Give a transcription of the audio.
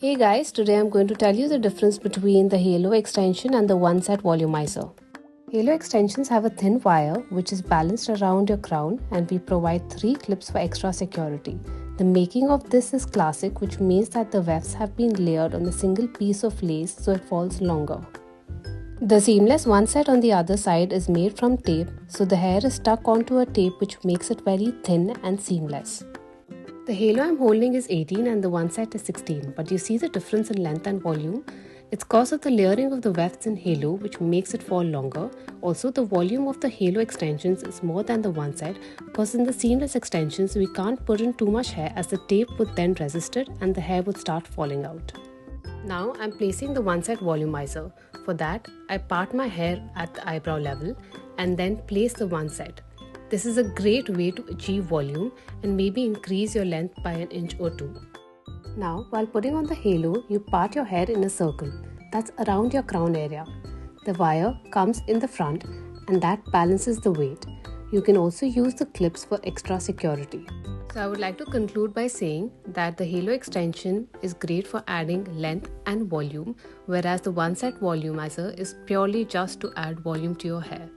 Hey guys, today I'm going to tell you the difference between the halo extension and the one-set volumizer. Halo extensions have a thin wire which is balanced around your crown, and we provide 3 clips for extra security. The making of this is classic, which means that the wefts have been layered on a single piece of lace so it falls longer. The seamless one set on the other side is made from tape, so the hair is stuck onto a tape which makes it very thin and seamless. The halo I'm holding is 18 and the one set is 16, but you see the difference in length and volume? It's because of the layering of the wefts in halo which makes it fall longer. Also, the volume of the halo extensions is more than the one set because in the seamless extensions we can't put in too much hair as the tape would then resist it and the hair would start falling out. Now I'm placing the one set volumizer. For that, I part my hair at the eyebrow level and then place the one set. This is a great way to achieve volume and maybe increase your length by an inch or two. Now, while putting on the halo, you part your hair in a circle that's around your crown area. The wire comes in the front and that balances the weight. You can also use the clips for extra security. So I would like to conclude by saying that the halo extension is great for adding length and volume, whereas the one set volumizer is purely just to add volume to your hair.